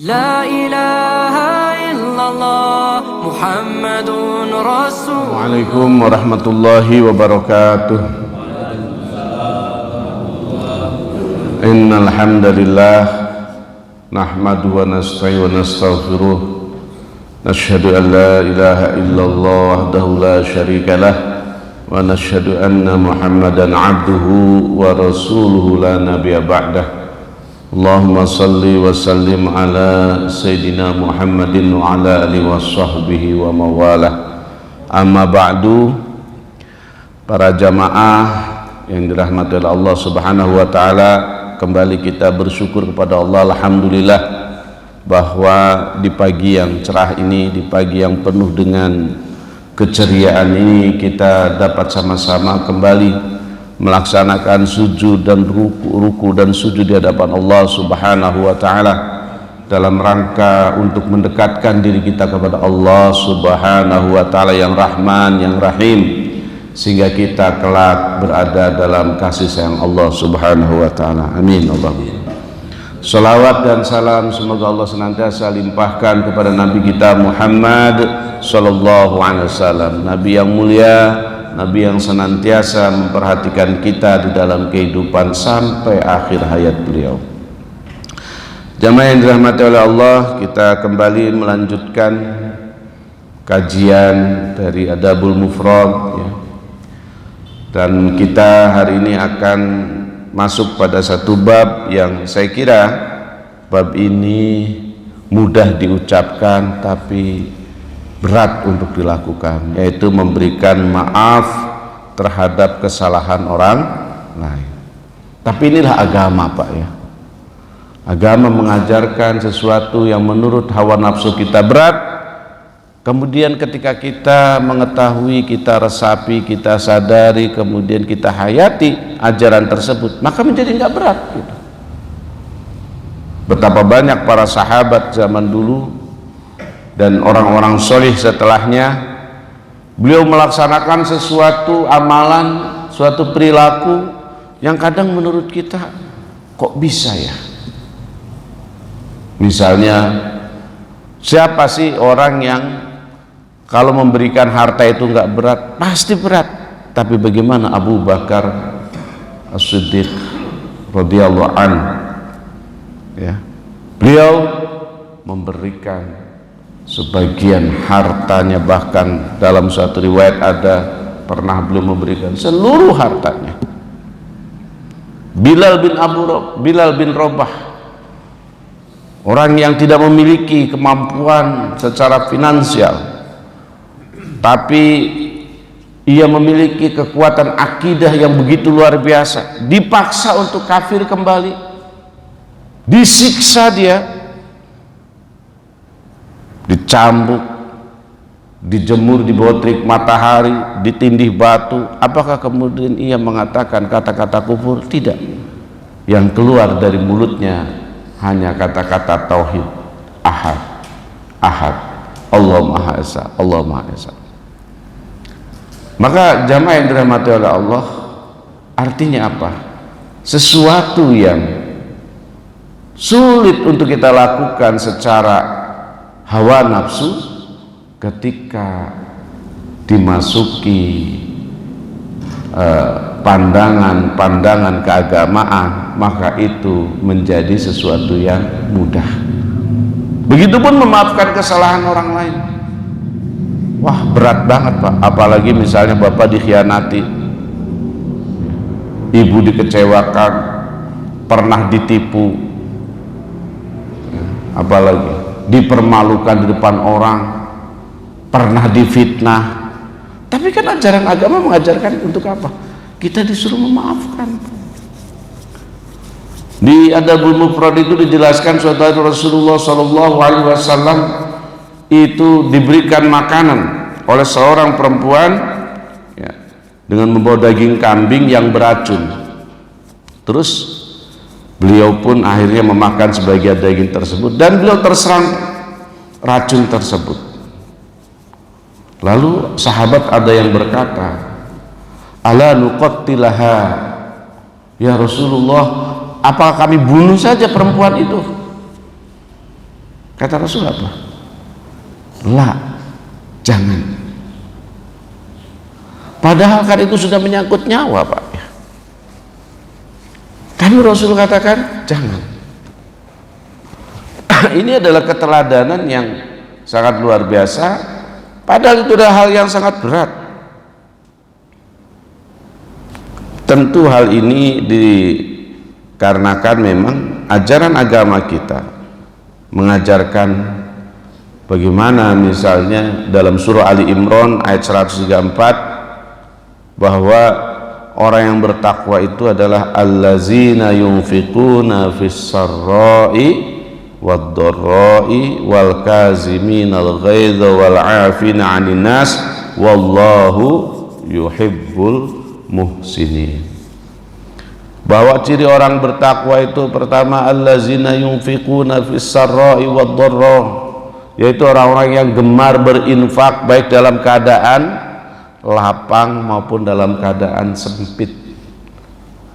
La ilaha illallah Muhammadun Rasul. Waalaikumsalam warahmatullahi wabarakatuh. Innal hamdalillah nahmaduhu wa nasta'inu wa nastaghfiruh. Nashhadu an la ilaha illallah wahdahu la syarikalah wa nashhadu anna Muhammadan abduhu wa rasuluhu la nabiyya ba'dah. Allahumma salli wa sallim ala Sayyidina Muhammadin wa ala alihi wa sahbihi wa mawalah. Amma ba'du. Para jamaah yang dirahmati oleh Allah subhanahu wa ta'ala, kembali kita bersyukur kepada Allah, alhamdulillah, bahwa di pagi yang cerah ini, di pagi yang penuh dengan keceriaan ini, kita dapat sama-sama kembali melaksanakan sujud dan ruku dan sujud di hadapan Allah subhanahu wa ta'ala dalam rangka untuk mendekatkan diri kita kepada Allah subhanahu wa ta'ala yang Rahman, yang Rahim, sehingga kita kelak berada dalam kasih sayang Allah subhanahu wa ta'ala. Amin Allahumma. Salawat dan salam semoga Allah senantiasa limpahkan kepada Nabi kita Muhammad sallallahu alaihi wasallam, Nabi yang mulia, Nabi yang senantiasa memperhatikan kita di dalam kehidupan sampai akhir hayat beliau. Jamaah yang dirahmati oleh Allah, kita kembali melanjutkan kajian dari Adabul Mufrad, ya. Dan kita hari ini akan masuk pada satu bab yang saya kira bab ini mudah diucapkan tapi berat untuk dilakukan, yaitu memberikan maaf terhadap kesalahan orang lain. Tapi inilah agama, Pak, ya. Agama mengajarkan sesuatu yang menurut hawa nafsu kita berat, kemudian ketika kita mengetahui, kita resapi, kita sadari, kemudian kita hayati ajaran tersebut, maka menjadi nggak berat gitu. Betapa banyak para sahabat zaman dulu dan orang-orang soleh setelahnya, beliau melaksanakan sesuatu amalan, suatu perilaku yang kadang menurut kita kok bisa ya. Misalnya, siapa sih orang yang kalau memberikan harta itu nggak berat? Pasti berat. Tapi bagaimana Abu Bakar As-Siddiq radhiyallahu anhu, ya, beliau memberikan sebagian hartanya, bahkan dalam suatu riwayat ada pernah belum memberikan seluruh hartanya. Bilal bin Rabah, orang yang tidak memiliki kemampuan secara finansial, tapi ia memiliki kekuatan akidah yang begitu luar biasa, dipaksa untuk kafir kembali, disiksa dia, dicambuk, dijemur di bawah terik matahari, ditindih batu. Apakah kemudian ia mengatakan kata-kata kufur? Tidak. Yang keluar dari mulutnya hanya kata-kata tauhid, ahad, ahad, Allah Maha Esa, Allah Maha Esa. Maka jamaah yang dirahmati oleh Allah, artinya apa? Sesuatu yang sulit untuk kita lakukan secara hawa nafsu, ketika dimasuki pandangan keagamaan, maka itu menjadi sesuatu yang mudah. Begitupun memaafkan kesalahan orang lain. Wah, berat banget, Pak. Apalagi misalnya bapak dikhianati, ibu dikecewakan, pernah ditipu, apalagi dipermalukan di depan orang, pernah difitnah. Tapi kan ajaran agama mengajarkan untuk apa? Kita disuruh memaafkan. Di Adabul Mufrad itu dijelaskan suatu hari Rasulullah SAW itu diberikan makanan oleh seorang perempuan, ya, dengan membawa daging kambing yang beracun. Terus beliau pun akhirnya memakan sebagian daging tersebut dan beliau terserang racun tersebut. Lalu sahabat ada yang berkata, ala nuqattilaha, ya Rasulullah, apakah kami bunuh saja perempuan itu? Kata Rasul apa? La, jangan. Padahal kan itu sudah menyangkut nyawa, Pak. Tapi Rasul katakan jangan. Ini adalah keteladanan yang sangat luar biasa, padahal itu adalah hal yang sangat berat. Tentu hal ini dikarenakan memang ajaran agama kita mengajarkan bagaimana, misalnya dalam surah Ali Imran ayat 134, bahwa orang yang bertakwa itu adalah allazina yunfiquna fis sarra'i wad dharra'i wal kaziminal ghaidha wal 'afina 'anil nas wallahu yuhibbul muhsinin. Bahwa ciri orang bertakwa itu pertama allazina yunfiquna fis sarra'i wad dharra, yaitu orang-orang yang gemar berinfak baik dalam keadaan lapang maupun dalam keadaan sempit.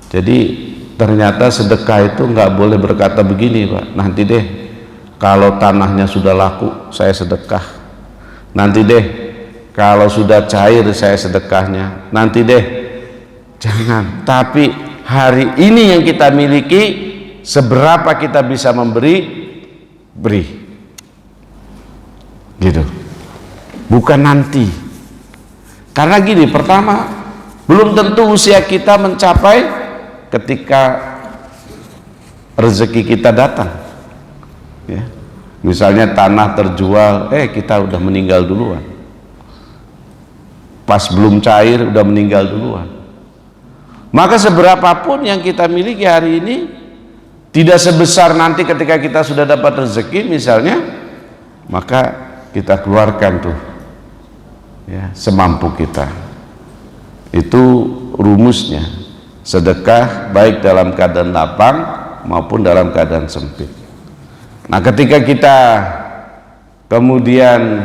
Jadi ternyata sedekah itu nggak boleh berkata begini, Pak, nanti deh kalau tanahnya sudah laku saya sedekah, nanti deh kalau sudah cair saya sedekahnya, nanti deh. Jangan. Tapi hari ini yang kita miliki, seberapa kita bisa memberi, beri, gitu, bukan nanti. Karena gini, pertama, belum tentu usia kita mencapai ketika rezeki kita datang, ya. Misalnya tanah terjual, kita udah meninggal duluan, pas belum cair udah meninggal duluan. Maka seberapapun yang kita miliki hari ini tidak sebesar nanti ketika kita sudah dapat rezeki misalnya, maka kita keluarkan tuh, ya, semampu kita. Itu rumusnya, sedekah baik dalam keadaan lapang maupun dalam keadaan sempit. Nah, ketika kita kemudian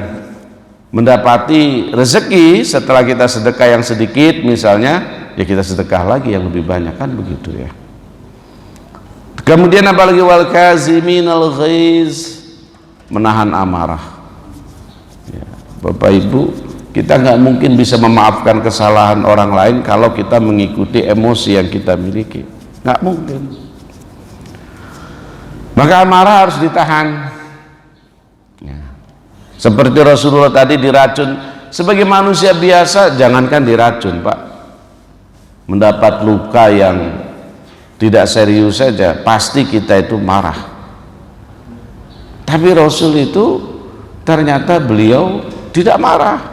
mendapati rezeki setelah kita sedekah yang sedikit misalnya, ya kita sedekah lagi yang lebih banyak, kan begitu ya. Kemudian apalagi wal kaziminal ghaiz, menahan amarah, ya, Bapak Ibu, kita nggak mungkin bisa memaafkan kesalahan orang lain kalau kita mengikuti emosi yang kita miliki, nggak mungkin. Maka amarah harus ditahan, ya. Seperti Rasulullah tadi diracun. Sebagai manusia biasa, jangankan diracun, Pak, mendapat luka yang tidak serius saja pasti kita itu marah. Tapi Rasul itu ternyata beliau tidak marah,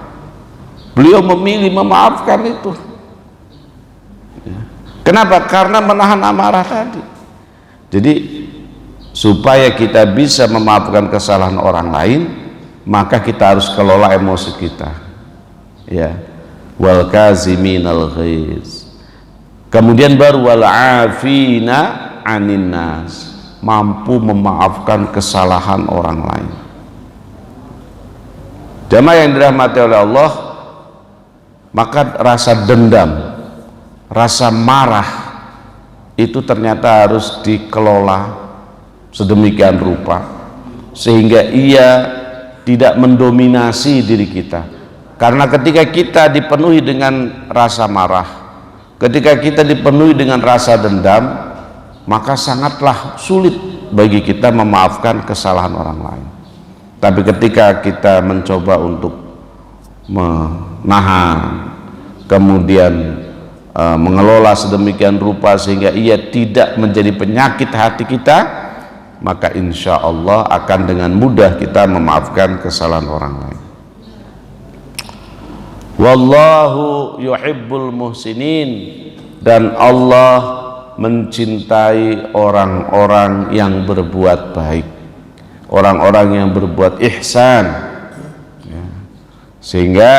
beliau memilih memaafkan itu. Kenapa? Karena menahan amarah tadi. Jadi supaya kita bisa memaafkan kesalahan orang lain, maka kita harus kelola emosi kita, ya. Wal kaziminal ghaiz. Kemudian baru wal afina 'anin nas, mampu memaafkan kesalahan orang lain. Jamaah yang dirahmati oleh Allah, maka rasa dendam, rasa marah itu ternyata harus dikelola sedemikian rupa sehingga ia tidak mendominasi diri kita. Karena ketika kita dipenuhi dengan rasa marah, ketika kita dipenuhi dengan rasa dendam, maka sangatlah sulit bagi kita memaafkan kesalahan orang lain. Tapi ketika kita mencoba untuk menahan, kemudian mengelola sedemikian rupa sehingga ia tidak menjadi penyakit hati kita, maka insya Allah akan dengan mudah kita memaafkan kesalahan orang lain. Wallahu yuhibbul muhsinin, dan Allah mencintai orang-orang yang berbuat baik, orang-orang yang berbuat ihsan, ya. Sehingga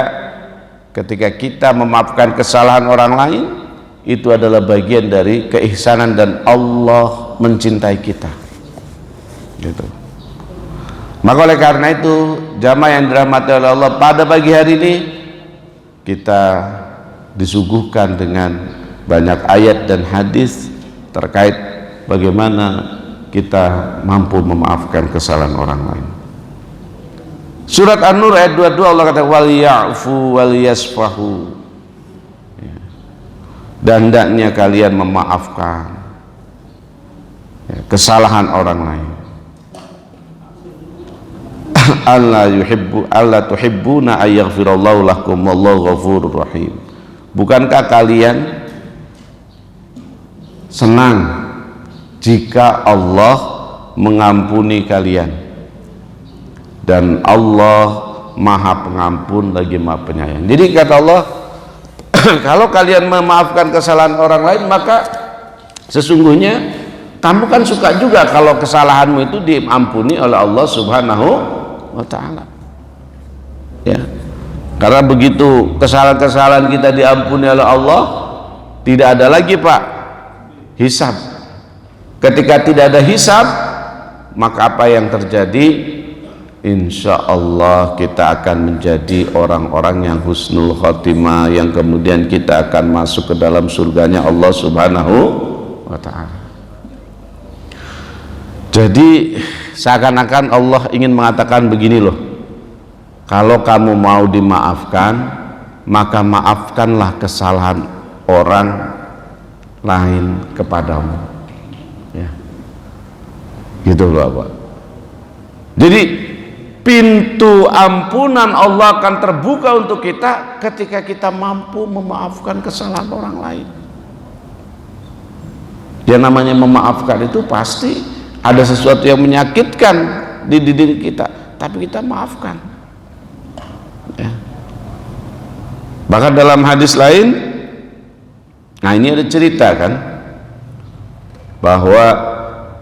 ketika kita memaafkan kesalahan orang lain, itu adalah bagian dari keihsanan dan Allah mencintai kita, gitu. Maka oleh karena itu, jamaah yang dirahmati oleh Allah, pada pagi hari ini kita disuguhkan dengan banyak ayat dan hadis terkait bagaimana kita mampu memaafkan kesalahan orang lain. Surat An-Nur ayat 22 Allah kata wal ya'fu wal yasfahu. Dan hendaknya kalian memaafkan kesalahan orang lain. Allah tuhibbuna ayyaghfirallahu lakum wallahu ghafurur rahim. Bukankah kalian senang jika Allah mengampuni kalian? Dan Allah Maha Pengampun lagi Maha Penyayang. Jadi kata Allah, kalau kalian memaafkan kesalahan orang lain, maka sesungguhnya kamu kan suka juga kalau kesalahanmu itu diampuni oleh Allah Subhanahu wa Ta'ala. Ya, karena begitu kesalahan-kesalahan kita diampuni oleh Allah, tidak ada lagi Pak hisab. Ketika tidak ada hisab, maka apa yang terjadi? Insya Allah kita akan menjadi orang-orang yang husnul khotimah, yang kemudian kita akan masuk ke dalam surganya Allah Subhanahu wa Ta'ala. Jadi seakan-akan Allah ingin mengatakan begini loh, kalau kamu mau dimaafkan, maka maafkanlah kesalahan orang lain kepadamu, ya gitu loh Pak. Jadi pintu ampunan Allah akan terbuka untuk kita ketika kita mampu memaafkan kesalahan orang lain. Yang namanya memaafkan itu pasti ada sesuatu yang menyakitkan di diri kita, tapi kita maafkan, ya. Bahkan dalam hadis lain, nah ini ada cerita kan, bahwa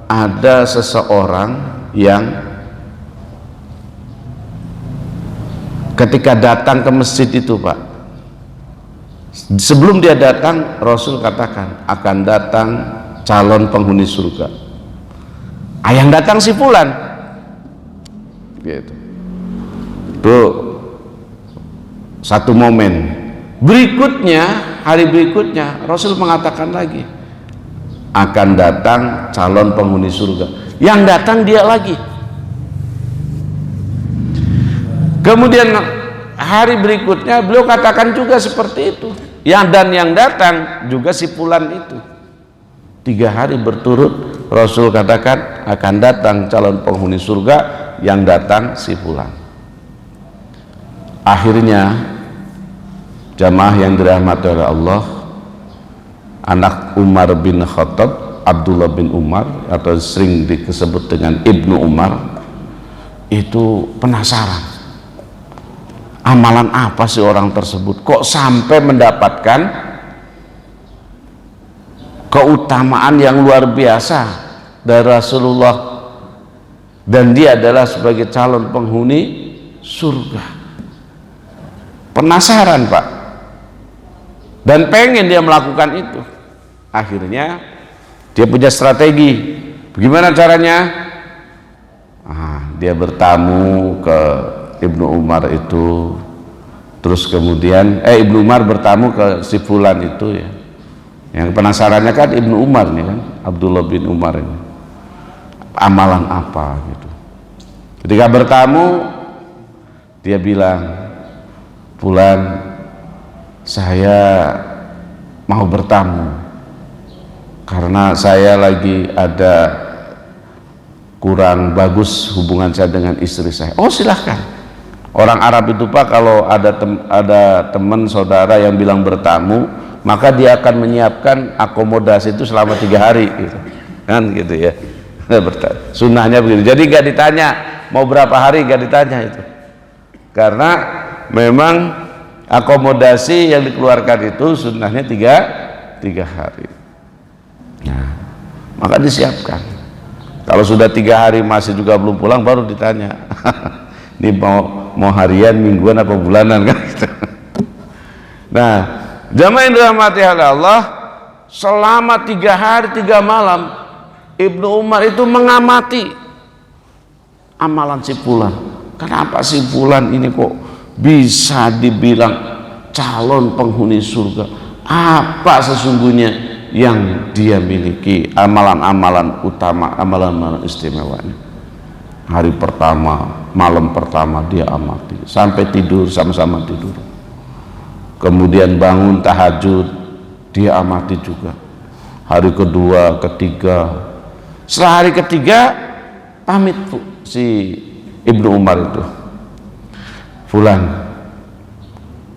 ada seseorang yang ketika datang ke masjid itu Pak, sebelum dia datang Rasul katakan akan datang calon penghuni surga. Yang datang si fulan, gitu. Itu satu momen. Berikutnya, hari berikutnya Rasul mengatakan lagi akan datang calon penghuni surga. Yang datang dia lagi. Kemudian hari berikutnya beliau katakan juga seperti itu. Yang datang juga si fulan itu. 3 hari berturut Rasul katakan akan datang calon penghuni surga, yang datang si fulan. Akhirnya jamaah yang dirahmati oleh Allah, anak Umar bin Khattab, Abdullah bin Umar, atau sering disebut dengan Ibnu Umar, itu penasaran, amalan apa sih orang tersebut kok sampai mendapatkan keutamaan yang luar biasa dari Rasulullah, dan dia adalah sebagai calon penghuni surga. Penasaran Pak, dan pengen dia melakukan itu. Akhirnya dia punya strategi. Bagaimana caranya? Dia bertamu ke Ibnu Umar itu, terus kemudian Ibnu Umar bertamu ke si fulan itu, ya. Yang penasarannya kan Ibnu Umar nih kan, Abdullah bin Umar ini, amalan apa gitu. Ketika bertamu, dia bilang, fulan, saya mau bertamu karena saya lagi ada kurang bagus hubungan saya dengan istri saya. Oh silahkan. Orang Arab itu Pak, kalau ada teman saudara yang bilang bertamu, maka dia akan menyiapkan akomodasi itu selama 3 hari gitu. Kan gitu ya. Sunnahnya begitu. Jadi gak ditanya mau berapa hari, gak ditanya itu. Karena memang akomodasi yang dikeluarkan itu sunnahnya 3 hari. Nah, maka disiapkan. Kalau sudah 3 hari masih juga belum pulang, baru ditanya. Ini mau harian, mingguan, apa bulanan kan? Nah, jamaah yang dirahmati oleh Allah, selama 3 hari 3 malam Ibnu Umar itu mengamati amalan si fulan. Kenapa si fulan ini kok bisa dibilang calon penghuni surga? Apa sesungguhnya yang dia miliki, amalan-amalan utama, amalan-amalan istimewanya? Hari pertama, malam pertama dia amati, sampai tidur sama-sama tidur. Kemudian bangun tahajud, dia amati juga. Hari kedua, ketiga. Setelah hari ketiga, pamit si Ibnu Umar itu. Fulan,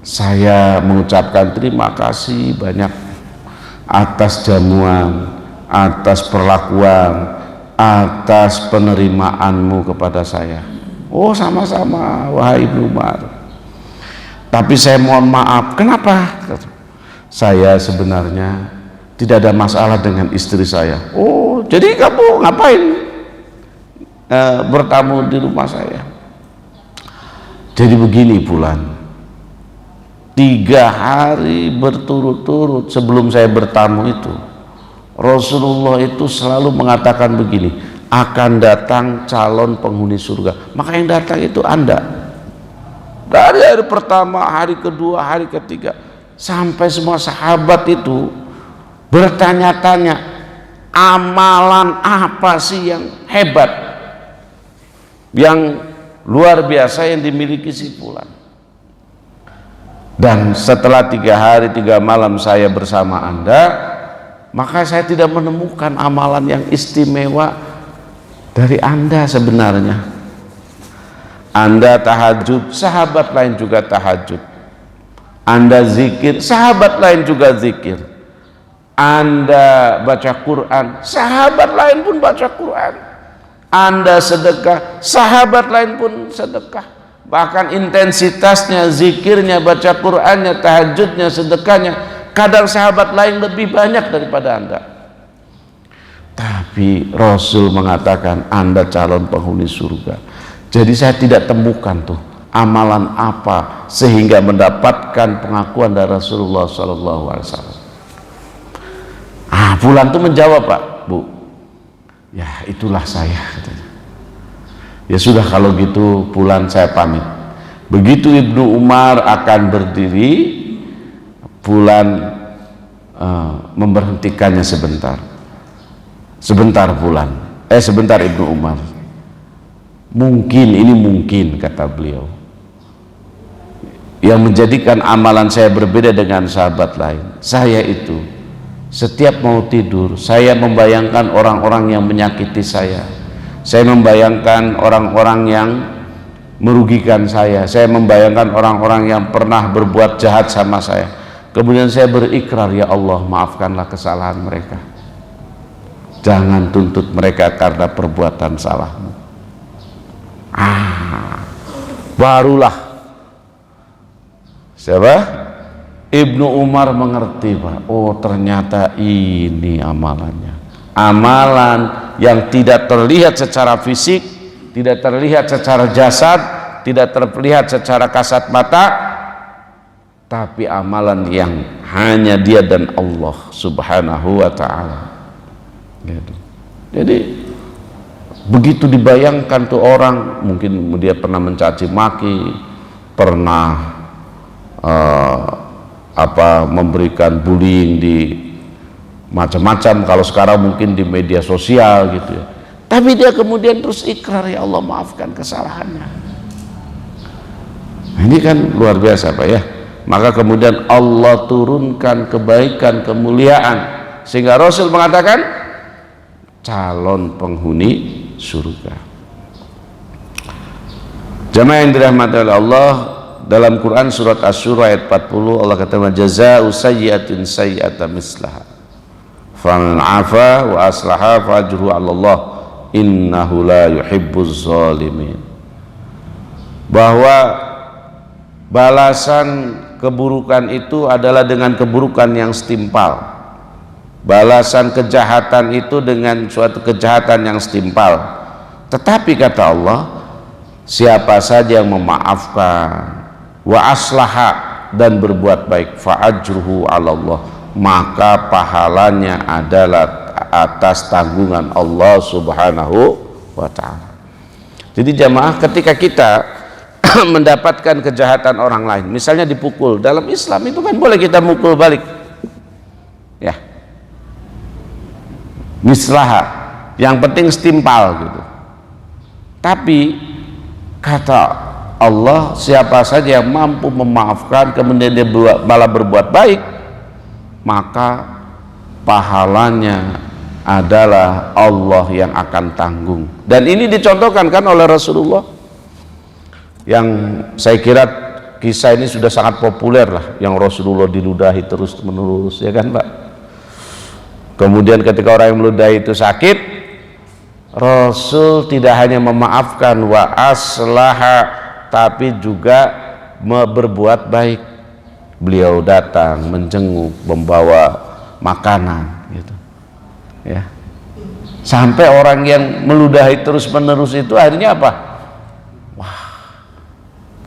saya mengucapkan terima kasih banyak atas jamuan, atas perlakuan, atas penerimaanmu kepada saya. Oh, sama-sama wahai Ibnu Umar. Tapi saya mohon maaf. Kenapa? Saya sebenarnya tidak ada masalah dengan istri saya. Oh, jadi kamu ngapain bertamu di rumah saya? Jadi begini Fulan, 3 hari berturut-turut sebelum saya bertamu itu, Rasulullah itu selalu mengatakan begini, akan datang calon penghuni surga. Maka yang datang itu Anda. Dari hari pertama, hari kedua, hari ketiga, sampai semua sahabat itu bertanya-tanya, amalan apa sih yang hebat, yang luar biasa yang dimiliki si Fulan. Dan setelah 3 hari 3 malam saya bersama Anda, maka saya tidak menemukan amalan yang istimewa dari Anda sebenarnya. Anda tahajud, sahabat lain juga tahajud. Anda zikir, sahabat lain juga zikir. Anda baca Quran, sahabat lain pun baca Quran. Anda sedekah, sahabat lain pun sedekah. Bahkan intensitasnya, zikirnya, baca Qur'annya, tahajudnya, sedekahnya, kadang sahabat lain lebih banyak daripada Anda. Tapi Rasul mengatakan Anda calon penghuni surga. Jadi saya tidak temukan tuh amalan apa sehingga mendapatkan pengakuan dari Rasulullah SAW. Fulan tuh menjawab, Pak, Bu, ya itulah saya, katanya. Ya sudah kalau gitu Fulan saya pamit. Begitu Ibnu Umar akan berdiri, Fulan memberhentikannya sebentar. Sebentar Fulan, sebentar Ibnu Umar. Mungkin, ini mungkin, kata beliau, yang menjadikan amalan saya berbeda dengan sahabat lain. Saya itu setiap mau tidur, saya membayangkan orang-orang yang menyakiti saya membayangkan orang-orang yang merugikan saya membayangkan orang-orang yang pernah berbuat jahat sama saya. Kemudian saya berikrar, ya Allah, maafkanlah kesalahan mereka, jangan tuntut mereka karena perbuatan salahmu. Barulah siapa? Ibnu Umar mengerti, Pak. Oh, ternyata ini amalannya. Amalan yang tidak terlihat secara fisik, tidak terlihat secara jasad, tidak terlihat secara kasat mata, tapi amalan yang hanya dia dan Allah Subhanahu wa ta'ala. Jadi begitu dibayangkan tuh orang, mungkin dia pernah mencaci maki, pernah memberikan bullying di macam-macam, kalau sekarang mungkin di media sosial gitu ya. Tapi dia kemudian terus ikrar, ya Allah, maafkan kesalahannya. Nah, ini kan luar biasa, Pak, ya. Maka kemudian Allah turunkan kebaikan, kemuliaan, sehingga Rasul mengatakan calon penghuni surga. Jamaah yang dirahmati oleh Allah, dalam Quran surat Asy-Syura ayat 40 Allah kata, jazaa'u sayyi'atin sayyi'atan mislaha faman 'afa wa aslaha fa ajruhu 'ala Allah innahu la yuhibbuz zalimin. Bahwa balasan keburukan itu adalah dengan keburukan yang setimpal. Balasan kejahatan itu dengan suatu kejahatan yang setimpal. Tetapi kata Allah, siapa saja yang memaafkan wa aslaha dan berbuat baik, fa ajruhu 'ala Allah, maka pahalanya adalah atas tanggungan Allah Subhanahu wa ta'ala. Jadi jamaah, ketika kita mendapatkan kejahatan orang lain, misalnya dipukul, dalam Islam itu kan boleh kita mukul balik, ya, mislaha, yang penting setimpal gitu. Tapi kata Allah, siapa saja yang mampu memaafkan kemudian dia malah berbuat baik, maka pahalanya adalah Allah yang akan tanggung. Dan ini dicontohkan kan oleh Rasulullah, yang saya kira kisah ini sudah sangat populer lah, yang Rasulullah diludahi terus menerus, ya kan Pak. Kemudian ketika orang yang meludahi itu sakit, Rasul tidak hanya memaafkan wa aslaha, tapi juga berbuat baik. Beliau datang menjenguk, membawa makanan gitu, ya. Sampai orang yang meludahi terus menerus itu akhirnya apa? Wah,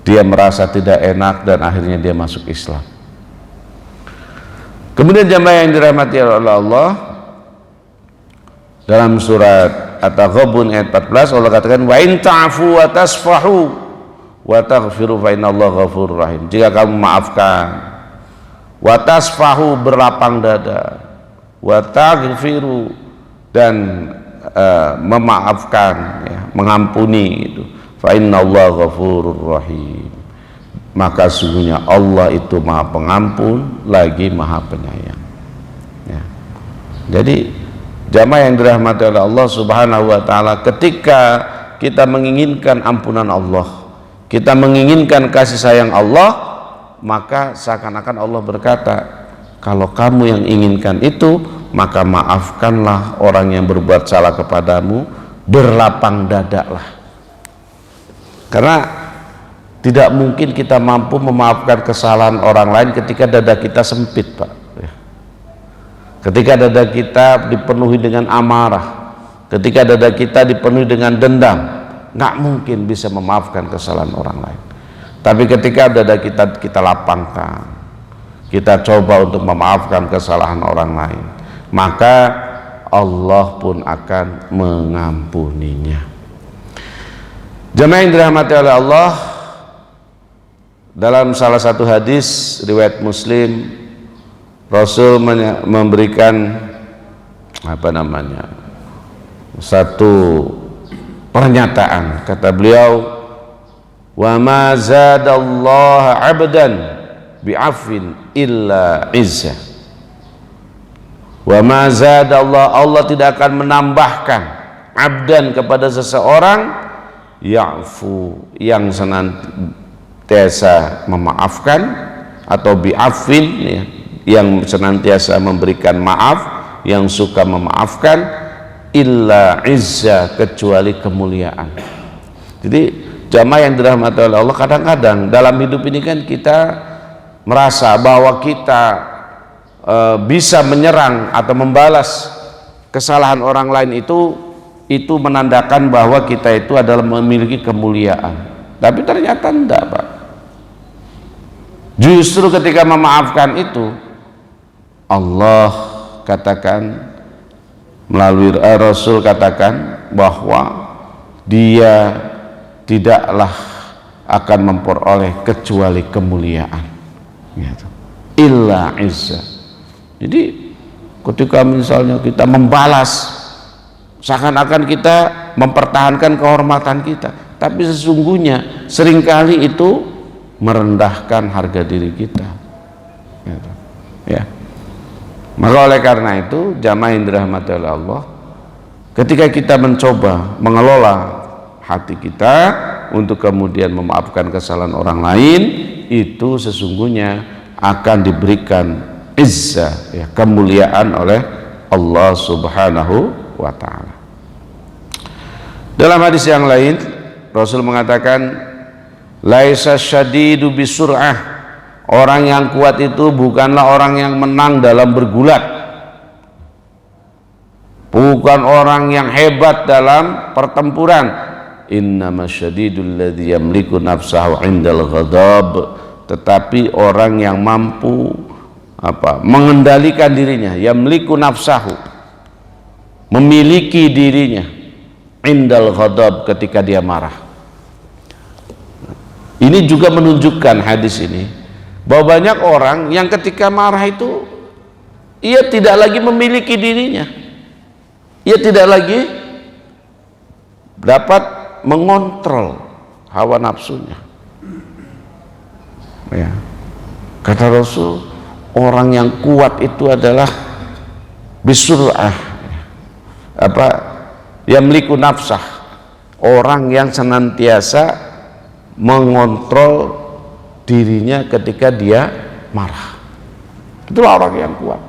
dia merasa tidak enak dan akhirnya dia masuk Islam. Kemudian jamaah yang dirahmati oleh Allah, dalam surat At-Taghabun ayat 14 Allah katakan, wa in ta'fu wa tasfahu wa taghfiru fa innallaha ghafurur rahim. Jika kamu maafkan, wa tasfahu berlapang dada, wa taghfiru dan memaafkan, ya, mengampuni gitu, fa innallaha ghafurur rahim, maka sungguhnya Allah itu Maha Pengampun lagi Maha Penyayang, ya. Jadi jamaah yang dirahmati oleh Allah Subhanahu wa taala, ketika kita menginginkan ampunan Allah, kita menginginkan kasih sayang Allah, maka seakan-akan Allah berkata, kalau kamu yang inginkan itu, maka maafkanlah orang yang berbuat salah kepadamu, berlapang dadalah. Karena tidak mungkin kita mampu memaafkan kesalahan orang lain ketika dada kita sempit, Pak. Ketika dada kita dipenuhi dengan amarah, ketika dada kita dipenuhi dengan dendam, nggak mungkin bisa memaafkan kesalahan orang lain. Tapi ketika dada kita lapangkan, kita coba untuk memaafkan kesalahan orang lain, maka Allah pun akan mengampuninya. Jemaah yang dirahmati oleh Allah, dalam salah satu hadis riwayat Muslim, Rasul memberikan satu pernyataan. Kata beliau, wa ma zadallaha 'abdan bi'afwin illa izzah. Wa ma zadallah, Allah tidak akan menambahkan abdan kepada seseorang ya'fu, yang senantiasa memaafkan, atau bi'afwin, ya, yang senantiasa memberikan maaf, yang suka memaafkan, illa izza, kecuali kemuliaan. Jadi jamaah yang dirahmati oleh Allah, kadang-kadang dalam hidup ini kan kita merasa bahwa kita bisa menyerang atau membalas kesalahan orang lain, itu menandakan bahwa kita itu adalah memiliki kemuliaan. Tapi ternyata enggak, Pak. Justru ketika memaafkan itu, Allah katakan melalui Rasul katakan bahwa dia tidaklah akan memperoleh kecuali kemuliaan, gitu. Illa izzah. Jadi ketika misalnya kita membalas, seakan-akan kita mempertahankan kehormatan kita, tapi sesungguhnya seringkali itu merendahkan harga diri kita, gitu. Ya. Maka oleh karena itu, jamaah yang dirahmati oleh Allah, ketika kita mencoba mengelola hati kita untuk kemudian memaafkan kesalahan orang lain, itu sesungguhnya akan diberikan izzah, ya, kemuliaan oleh Allah Subhanahu wa ta'ala. Dalam hadis yang lain, Rasul mengatakan, laisa syadidu bisur'ah, orang yang kuat itu bukanlah orang yang menang dalam bergulat, bukan orang yang hebat dalam pertempuran. Innama syadidul ladzi yamliku nafsahu 'indal ghadab, tetapi orang yang mampu mengendalikan dirinya, yamliku nafsahu, memiliki dirinya, 'indal ghadab, ketika dia marah. Ini juga menunjukkan hadis ini bahwa banyak orang yang ketika marah itu ia tidak lagi memiliki dirinya, ia tidak lagi dapat mengontrol hawa nafsunya. Ya. Kata Rasul, orang yang kuat itu adalah bisur'ah, yamliku nafsah, orang yang senantiasa mengontrol dirinya ketika dia marah. Itulah orang yang kuat.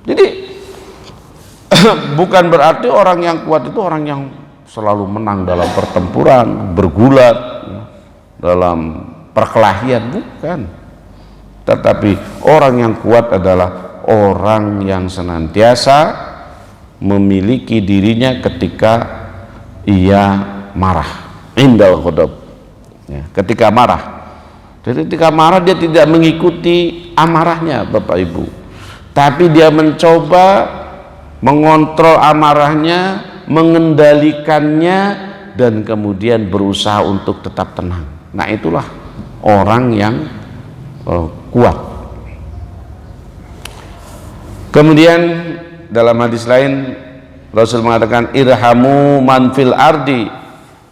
Jadi bukan berarti orang yang kuat itu orang yang selalu menang dalam pertempuran, bergulat dalam perkelahian, bukan. Tetapi orang yang kuat adalah orang yang senantiasa memiliki dirinya ketika ia marah, indal ghadab, ya, ketika marah. Jadi ketika marah dia tidak mengikuti amarahnya, Bapak Ibu, tapi dia mencoba mengontrol amarahnya, mengendalikannya, dan kemudian berusaha untuk tetap tenang. Nah, itulah orang yang kuat. Kemudian dalam hadis lain Rasul mengatakan, irhamu man fil ardi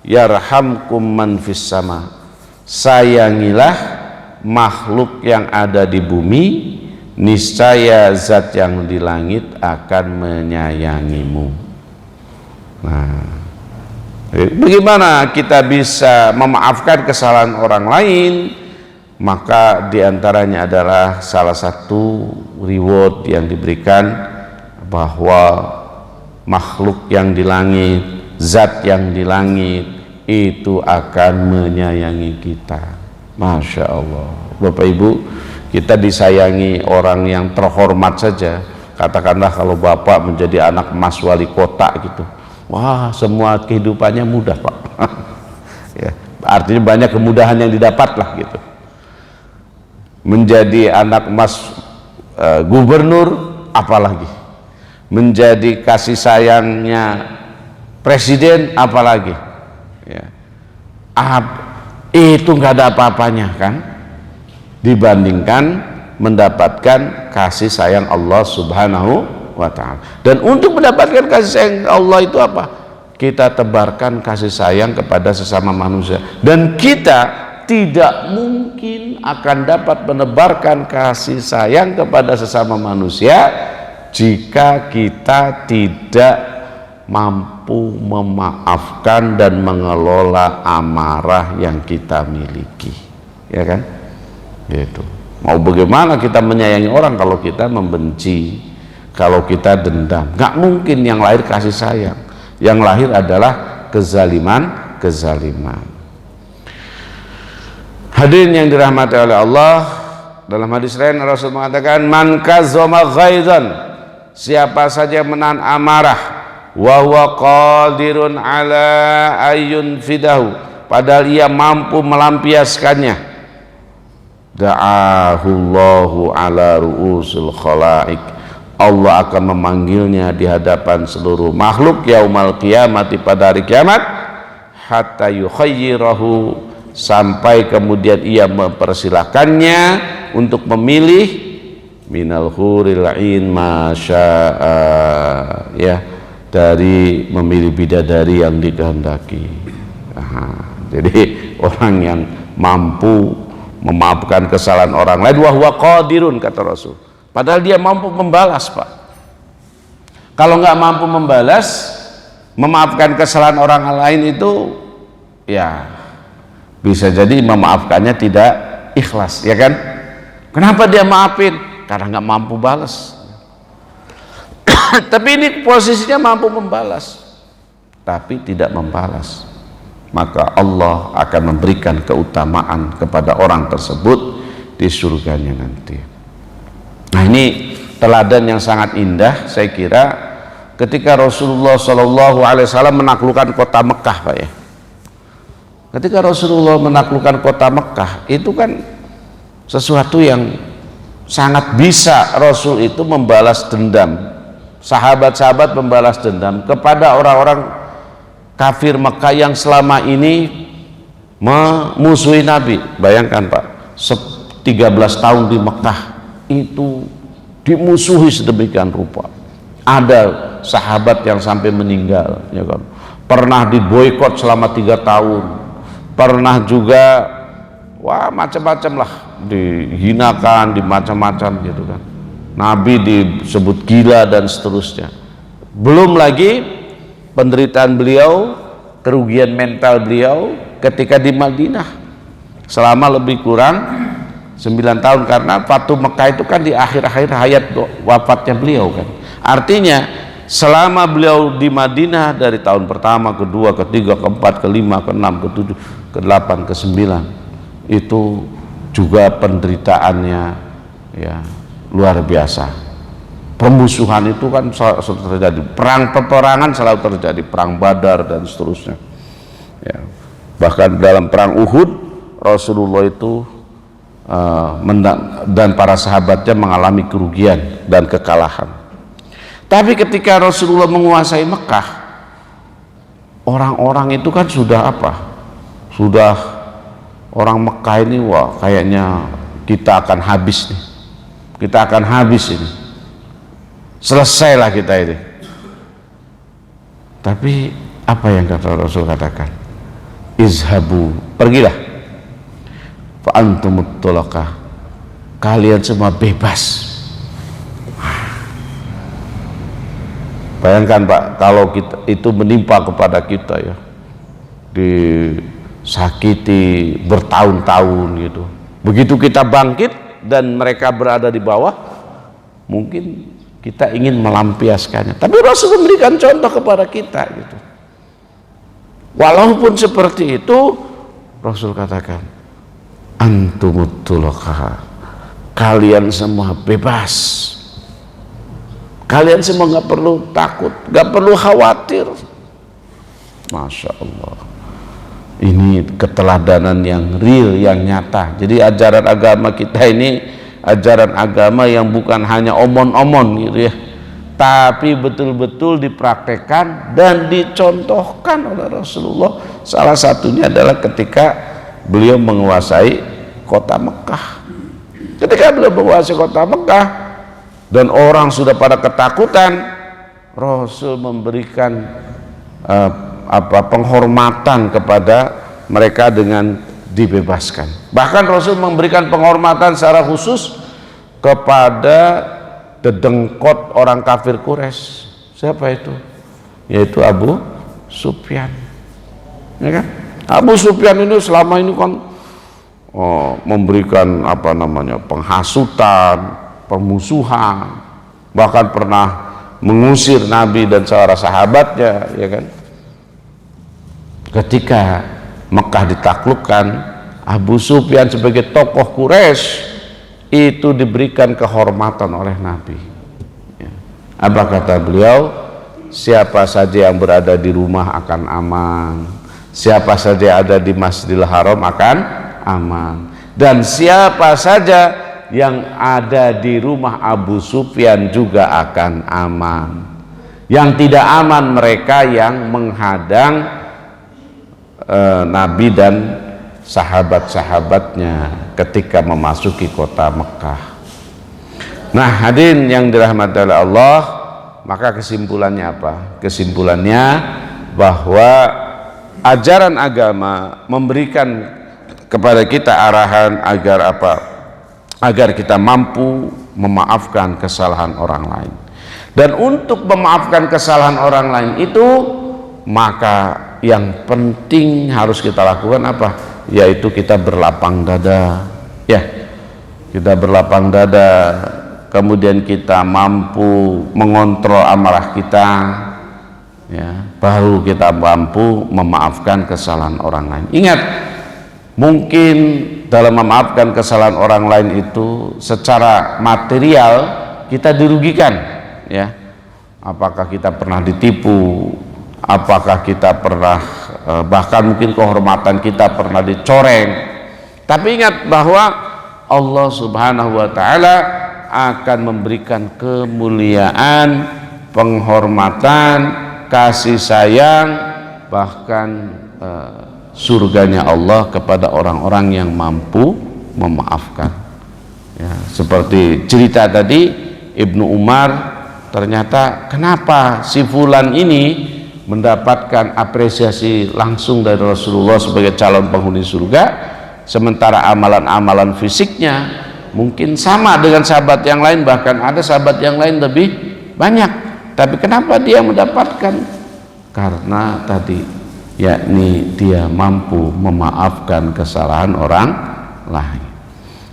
yarhamkum man fis sama. Sayangilah makhluk yang ada di bumi, niscaya zat yang di langit akan menyayangimu. Nah, bagaimana kita bisa memaafkan kesalahan orang lain? Maka diantaranya adalah salah satu reward yang diberikan, bahwa makhluk yang di langit, zat yang di langit itu akan menyayangi kita. Masya Allah, Bapak Ibu, kita disayangi orang yang terhormat saja. Katakanlah kalau Bapak menjadi anak emas wali kota gitu, wah, semua kehidupannya mudah, Pak. Ya, artinya banyak kemudahan yang didapat lah gitu. Menjadi anak emas gubernur, apalagi menjadi kasih sayangnya presiden, apalagi ya, itu nggak ada apa-apanya kan, dibandingkan mendapatkan kasih sayang Allah Subhanahu wa ta'ala. Dan untuk mendapatkan kasih sayang Allah itu apa? Kita tebarkan kasih sayang kepada sesama manusia, dan kita tidak mungkin akan dapat menebarkan kasih sayang kepada sesama manusia jika kita tidak mampu memaafkan dan mengelola amarah yang kita miliki, ya kan? Gitu. Mau bagaimana kita menyayangi orang kalau kita membenci, kalau kita dendam? Gak mungkin yang lahir kasih sayang, yang lahir adalah kezaliman. Hadirin yang dirahmati oleh Allah, dalam hadis lain Rasul mengatakan, man kazama ghaizan, siapa saja menahan amarah, wa huwa qadirun ala ayyun fidahu, padahal ia mampu melampiaskannya, da'ahullahu ala ru'usul khalaik, Allah akan memanggilnya di hadapan seluruh makhluk yaumal qiyamati, pada hari kiamat, hatta yukhayyirahu, sampai kemudian ia mempersilahkannya untuk memilih minal huril ain masya'a, ya, dari memilih bidadari yang dikehendaki. Jadi orang yang mampu memaafkan kesalahan orang lain, wa huwa qadirun, kata Rasul, padahal dia mampu membalas, Pak. Kalau nggak mampu membalas, memaafkan kesalahan orang lain itu, ya, bisa jadi memaafkannya tidak ikhlas, ya kan? Kenapa dia maafin? Karena nggak mampu balas. Tapi ini posisinya mampu membalas, tapi tidak membalas, maka Allah akan memberikan keutamaan kepada orang tersebut di surganya nanti. Nah, ini teladan yang sangat indah, saya kira, ketika Rasulullah SAW menaklukkan kota Mekah, Pak, ya. Ketika Rasulullah menaklukkan kota Mekah, itu kan sesuatu yang sangat bisa Rasul itu membalas dendam. Sahabat-sahabat membalas dendam kepada orang-orang kafir Mekah yang selama ini memusuhi Nabi. Bayangkan, Pak, 13 tahun di Mekah itu dimusuhi sedemikian rupa. Ada sahabat yang sampai meninggal, ya kan? pernah diboikot selama 3 tahun, pernah juga macam-macam lah, dihinakan, dimacam-macam gitu kan. Nabi disebut gila dan seterusnya. Belum lagi penderitaan beliau, kerugian mental beliau ketika di Madinah selama lebih kurang 9 tahun, karena Fatu Mekah itu kan di akhir-akhir hayat wafatnya beliau kan. Artinya selama beliau di Madinah dari tahun pertama, kedua, ketiga, keempat, kelima, keenam, ketujuh, kedelapan, kesembilan, itu juga penderitaannya ya luar biasa. Permusuhan itu kan selalu terjadi, peperangan selalu terjadi, perang Badar dan seterusnya ya. Bahkan dalam perang Uhud Rasulullah itu dan para sahabatnya mengalami kerugian dan kekalahan. Tapi ketika Rasulullah menguasai Mekah, orang-orang itu kan sudah sudah orang Mekah ini, wah kayaknya kita akan habis nih, kita akan habis ini, selesailah kita ini. Tapi apa yang kata Rasul katakan? Izhabu, pergilah, fa antumut tulaqah, kalian semua bebas. Bayangkan Pak, kalau itu menimpa kepada kita ya, disakiti bertahun-tahun gitu. Begitu kita bangkit dan mereka berada di bawah, mungkin kita ingin melampiaskannya. Tapi Rasul memberikan contoh kepada kita gitu. Walaupun seperti itu, Rasul katakan, antumut tulaqah, kalian semua bebas. Kalian semua nggak perlu takut, nggak perlu khawatir. Masya Allah, ini keteladanan yang real, yang nyata. Jadi ajaran agama kita ini ajaran agama yang bukan hanya omon-omon gitu ya, tapi betul-betul dipraktekkan dan dicontohkan oleh Rasulullah. Salah satunya adalah ketika beliau menguasai kota Mekah. Ketika beliau menguasai kota Mekah dan orang sudah pada ketakutan, Rasul memberikan penghormatan kepada mereka dengan dibebaskan. Bahkan Rasul memberikan penghormatan secara khusus kepada dedengkot orang kafir Quraisy. Siapa itu? Yaitu Abu Sufyan. Ya kan? Abu Sufyan ini selama ini kan memberikan penghasutan, permusuhan, bahkan pernah mengusir Nabi dan para sahabatnya, ya kan. Ketika Mekah ditaklukkan, Abu Sufyan sebagai tokoh Quraisy itu diberikan kehormatan oleh Nabi. Apa kata beliau? Siapa saja yang berada di rumah akan aman, siapa saja ada di Masjidil Haram akan aman, dan siapa saja yang ada di rumah Abu Sufyan juga akan aman. Yang tidak aman mereka yang menghadang Nabi dan sahabat-sahabatnya ketika memasuki kota Mekah. Nah, hadirin yang dirahmati oleh Allah, maka kesimpulannya apa? Kesimpulannya bahwa ajaran agama memberikan kepada kita arahan agar kita mampu memaafkan kesalahan orang lain. Dan untuk memaafkan kesalahan orang lain itu, maka yang penting harus kita lakukan apa? Yaitu kita berlapang dada, ya. Kita berlapang dada, kemudian kita mampu mengontrol amarah kita, ya. Baru kita mampu memaafkan kesalahan orang lain. Ingat, mungkin dalam memaafkan kesalahan orang lain itu secara material kita dirugikan, ya. Apakah kita pernah ditipu, apakah kita pernah bahkan mungkin kehormatan kita pernah dicoreng. Tapi ingat bahwa Allah Subhanahu wa taala akan memberikan kemuliaan, penghormatan, kasih sayang, bahkan surganya Allah kepada orang-orang yang mampu memaafkan, ya. Seperti cerita tadi Ibnu Umar, ternyata kenapa si fulan ini mendapatkan apresiasi langsung dari Rasulullah sebagai calon penghuni surga, sementara amalan-amalan fisiknya mungkin sama dengan sahabat yang lain, bahkan ada sahabat yang lain lebih banyak. Tapi kenapa dia mendapatkan? Karena tadi, yakni dia mampu memaafkan kesalahan orang lain.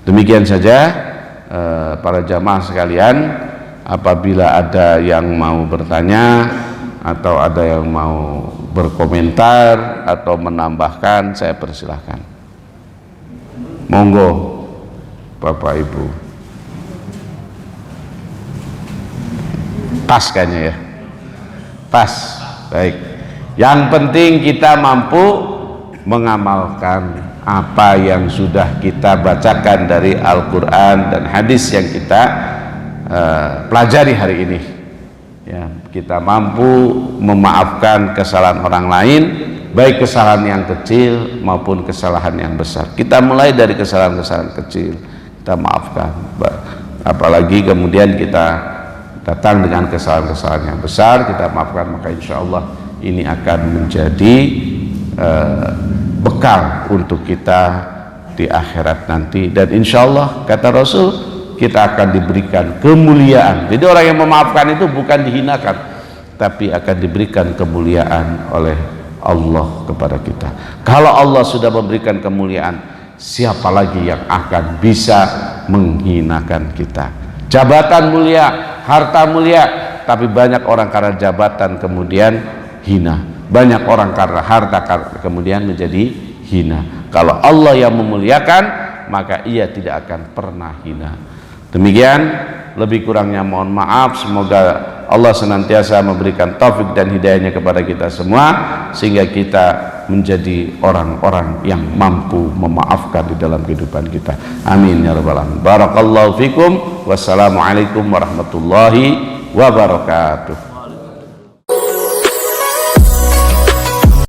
Demikian saja para jamaah sekalian. Apabila ada yang mau bertanya atau ada yang mau berkomentar atau menambahkan, saya persilahkan. Monggo Bapak Ibu. Pas kayaknya ya. Pas. Baik. Yang penting kita mampu mengamalkan apa yang sudah kita bacakan dari Al-Quran dan hadis yang kita pelajari hari ini. Ya, kita mampu memaafkan kesalahan orang lain, baik kesalahan yang kecil maupun kesalahan yang besar. Kita mulai dari kesalahan-kesalahan kecil, kita maafkan. Apalagi kemudian kita datang dengan kesalahan-kesalahan yang besar, kita maafkan, maka insya Allah ini akan menjadi bekal untuk kita di akhirat nanti. Dan insya Allah kata Rasul, kita akan diberikan kemuliaan. Jadi orang yang memaafkan itu bukan dihinakan, tapi akan diberikan kemuliaan oleh Allah kepada kita. Kalau Allah sudah memberikan kemuliaan, siapa lagi yang akan bisa menghinakan kita? Jabatan mulia, harta mulia, tapi banyak orang karena jabatan kemudian hina. Banyak orang karena harta kemudian menjadi hina. Kalau Allah yang memuliakan, maka ia tidak akan pernah hina. Demikian, lebih kurangnya mohon maaf. Semoga Allah senantiasa memberikan taufik dan hidayahnya kepada kita semua, sehingga kita menjadi orang-orang yang mampu memaafkan di dalam kehidupan kita. Amin ya rabbal alamin. Barakallahu fikum. Wassalamualaikum warahmatullahi wabarakatuh.